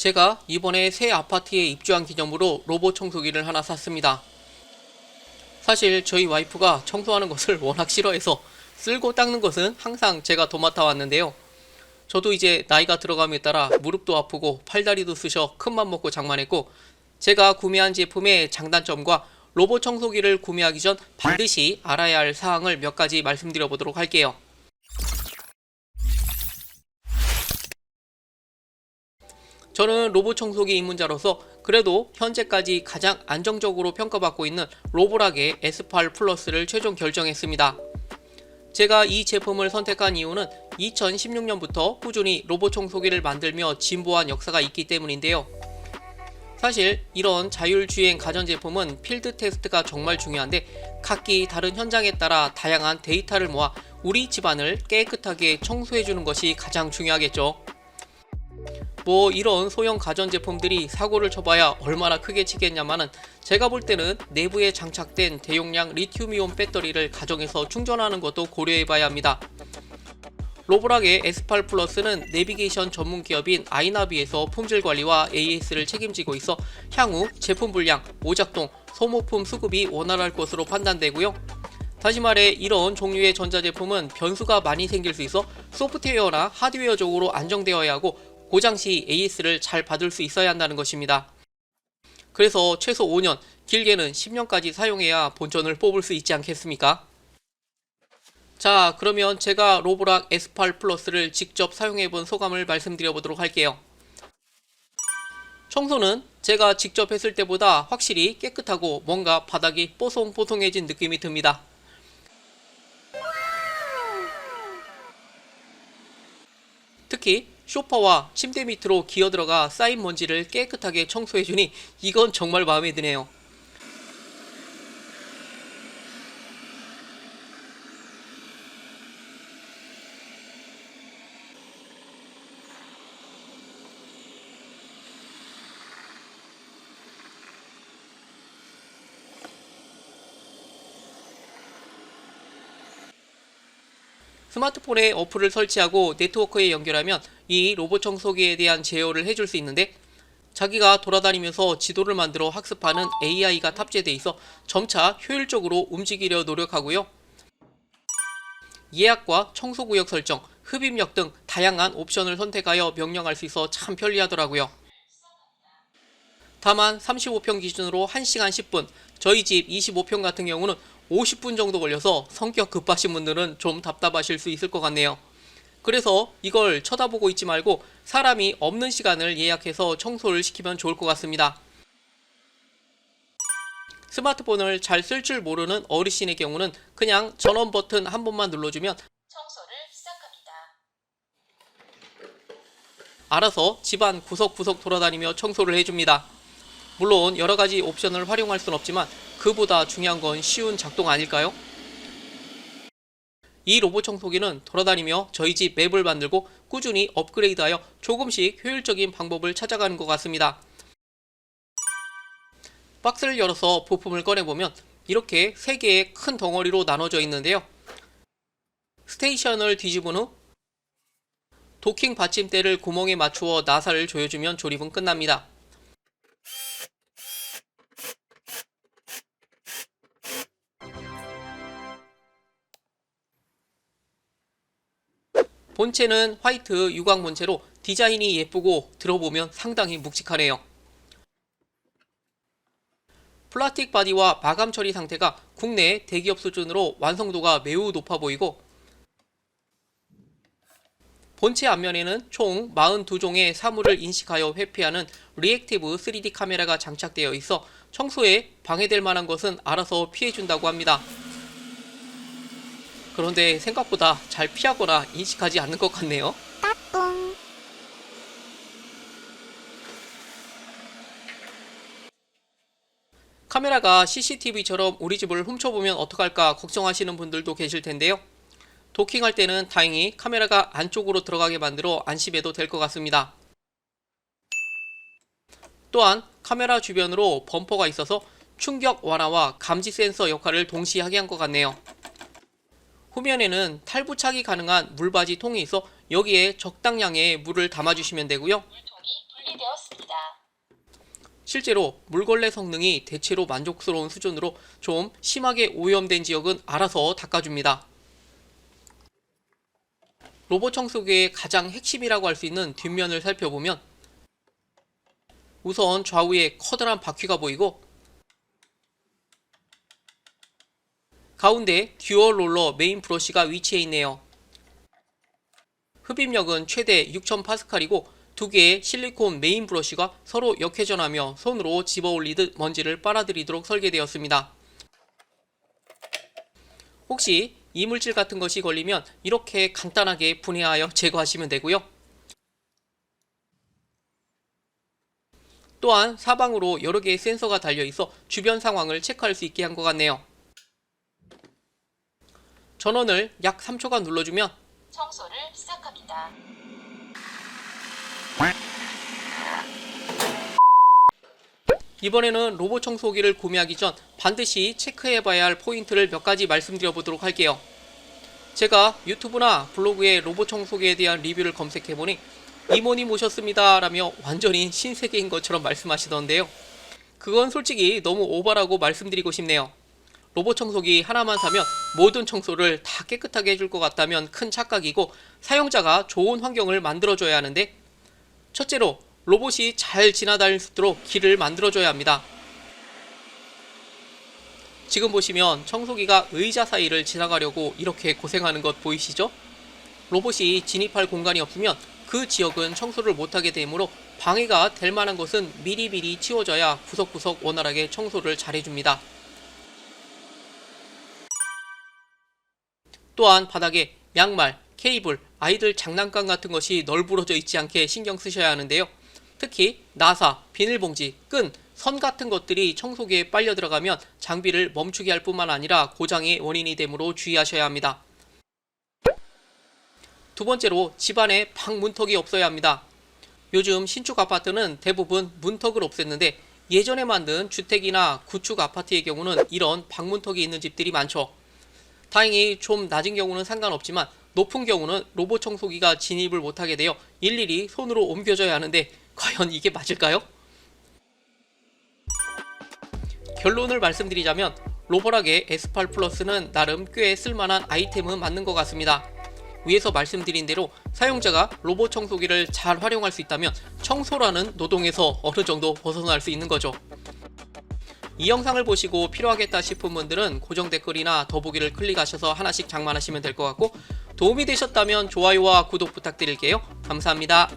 제가 이번에 새 아파트에 입주한 기념으로 로봇 청소기를 하나 샀습니다. 사실 저희 와이프가 청소하는 것을 워낙 싫어해서 쓸고 닦는 것은 항상 제가 도맡아 왔는데요. 저도 이제 나이가 들어감에 따라 무릎도 아프고 팔다리도 쑤셔 큰맘 먹고 장만했고, 제가 구매한 제품의 장단점과 로봇 청소기를 구매하기 전 반드시 알아야 할 사항을 몇 가지 말씀드려 보도록 할게요. 저는 로봇 청소기 입문자로서 그래도 현재까지 가장 안정적으로 평가받고 있는 로보락의 S8 플러스를 최종 결정했습니다. 제가 이 제품을 선택한 이유는 2016년부터 꾸준히 로봇 청소기를 만들며 진보한 역사가 있기 때문인데요. 사실 이런 자율주행 가전제품은 필드 테스트가 정말 중요한데, 각기 다른 현장에 따라 다양한 데이터를 모아 우리 집안을 깨끗하게 청소해주는 것이 가장 중요하겠죠. 이런 소형 가전제품들이 사고를 쳐봐야 얼마나 크게 치겠냐마는, 제가 볼 때는 내부에 장착된 대용량 리튬이온 배터리를 가정에서 충전하는 것도 고려해봐야 합니다. 로보락의 S8 플러스는 내비게이션 전문 기업인 아이나비에서 품질 관리와 AS를 책임지고 있어 향후 제품 불량, 오작동, 소모품 수급이 원활할 것으로 판단되고요. 다시 말해, 이런 종류의 전자제품은 변수가 많이 생길 수 있어 소프트웨어나 하드웨어적으로 안정되어야 하고, 고장 시 AS를 잘 받을 수 있어야 한다는 것입니다. 그래서 최소 5년, 길게는 10년까지 사용해야 본전을 뽑을 수 있지 않겠습니까? 자, 그러면 제가 로보락 S8 플러스를 직접 사용해본 소감을 말씀드려 보도록 할게요. 청소는 제가 직접 했을 때보다 확실히 깨끗하고 뭔가 바닥이 뽀송뽀송해진 느낌이 듭니다. 특히 소파와 침대 밑으로 기어들어가 쌓인 먼지를 깨끗하게 청소해주니 이건 정말 마음에 드네요. 스마트폰에 어플을 설치하고 네트워크에 연결하면 이 로봇 청소기에 대한 제어를 해줄 수 있는데, 자기가 돌아다니면서 지도를 만들어 학습하는 AI가 탑재되어 있어 점차 효율적으로 움직이려 노력하고요. 예약과 청소구역 설정, 흡입력 등 다양한 옵션을 선택하여 명령할 수 있어 참 편리하더라고요. 다만 35평 기준으로 1시간 10분, 저희 집 25평 같은 경우는 50분 정도 걸려서 성격 급하신 분들은 좀 답답하실 수 있을 것 같네요. 그래서 이걸 쳐다보고 있지 말고 사람이 없는 시간을 예약해서 청소를 시키면 좋을 것 같습니다. 스마트폰을 잘 쓸 줄 모르는 어르신의 경우는 그냥 전원 버튼 한 번만 눌러주면 청소를 시작합니다. 알아서 집안 구석구석 돌아다니며 청소를 해줍니다. 물론 여러가지 옵션을 활용할 순 없지만 그보다 중요한 건 쉬운 작동 아닐까요? 이 로봇 청소기는 돌아다니며 저희 집 맵을 만들고 꾸준히 업그레이드하여 조금씩 효율적인 방법을 찾아가는 것 같습니다. 박스를 열어서 부품을 꺼내보면 이렇게 3개의 큰 덩어리로 나눠져 있는데요. 스테이션을 뒤집은 후 도킹 받침대를 구멍에 맞추어 나사를 조여주면 조립은 끝납니다. 본체는 화이트 유광 본체로 디자인이 예쁘고 들어보면 상당히 묵직하네요. 플라스틱 바디와 마감 처리 상태가 국내 대기업 수준으로 완성도가 매우 높아 보이고, 본체 앞면에는 총 42종의 사물을 인식하여 회피하는 리액티브 3D 카메라가 장착되어 있어 청소에 방해될 만한 것은 알아서 피해준다고 합니다. 그런데 생각보다 잘 피하거나 인식하지 않는 것 같네요. 카메라가 CCTV처럼 우리 집을 훔쳐보면 어떡할까 걱정하시는 분들도 계실 텐데요. 도킹할 때는 다행히 카메라가 안쪽으로 들어가게 만들어 안심해도 될 것 같습니다. 또한 카메라 주변으로 범퍼가 있어서 충격 완화와 감지 센서 역할을 동시에 하게 한 것 같네요. 후면에는 탈부착이 가능한 물받이 통이 있어 여기에 적당량의 물을 담아주시면 되고요. 설비되었습니다. 실제로 물걸레 성능이 대체로 만족스러운 수준으로 좀 심하게 오염된 지역은 알아서 닦아줍니다. 로봇 청소기의 가장 핵심이라고 할 수 있는 뒷면을 살펴보면 우선 좌우에 커다란 바퀴가 보이고 가운데 듀얼 롤러 메인 브러쉬가 위치해 있네요. 흡입력은 최대 6000파스칼이고 두 개의 실리콘 메인 브러쉬가 서로 역회전하며 손으로 집어 올리듯 먼지를 빨아들이도록 설계되었습니다. 혹시 이물질 같은 것이 걸리면 이렇게 간단하게 분해하여 제거하시면 되고요. 또한 사방으로 여러 개의 센서가 달려 있어 주변 상황을 체크할 수 있게 한 것 같네요. 전원을 약 3초간 눌러주면 청소를 시작합니다. 이번에는 로봇 청소기를 구매하기 전 반드시 체크해봐야 할 포인트를 몇 가지 말씀드려 보도록 할게요. 제가 유튜브나 블로그에 로봇 청소기에 대한 리뷰를 검색해보니 이모님 오셨습니다 라며 완전히 신세계인 것처럼 말씀하시던데요. 그건 솔직히 너무 오바라고 말씀드리고 싶네요. 로봇 청소기 하나만 사면 모든 청소를 다 깨끗하게 해줄 것 같다면 큰 착각이고 사용자가 좋은 환경을 만들어줘야 하는데 첫째로 로봇이 잘 지나다닐 수 있도록 길을 만들어줘야 합니다. 지금 보시면 청소기가 의자 사이를 지나가려고 이렇게 고생하는 것 보이시죠? 로봇이 진입할 공간이 없으면 그 지역은 청소를 못하게 되므로 방해가 될 만한 것은 미리미리 치워져야 구석구석 원활하게 청소를 잘해줍니다. 또한 바닥에 양말, 케이블, 아이들 장난감 같은 것이 널브러져 있지 않게 신경 쓰셔야 하는데요. 특히 나사, 비닐봉지, 끈, 선 같은 것들이 청소기에 빨려 들어가면 장비를 멈추게 할 뿐만 아니라 고장의 원인이 되므로 주의하셔야 합니다. 두 번째로 집안에 방 문턱이 없어야 합니다. 요즘 신축 아파트는 대부분 문턱을 없앴는데 예전에 만든 주택이나 구축 아파트의 경우는 이런 방 문턱이 있는 집들이 많죠. 다행히 좀 낮은 경우는 상관없지만 높은 경우는 로봇 청소기가 진입을 못하게 되어 일일이 손으로 옮겨줘야 하는데 과연 이게 맞을까요? 결론을 말씀드리자면 로보락의 S8 플러스는 나름 꽤 쓸만한 아이템은 맞는 것 같습니다. 위에서 말씀드린 대로 사용자가 로봇 청소기를 잘 활용할 수 있다면 청소라는 노동에서 어느 정도 벗어날 수 있는 거죠. 이 영상을 보시고 필요하겠다 싶은 분들은 고정 댓글이나 더보기를 클릭하셔서 하나씩 장만하시면 될 것 같고 도움이 되셨다면 좋아요와 구독 부탁드릴게요. 감사합니다.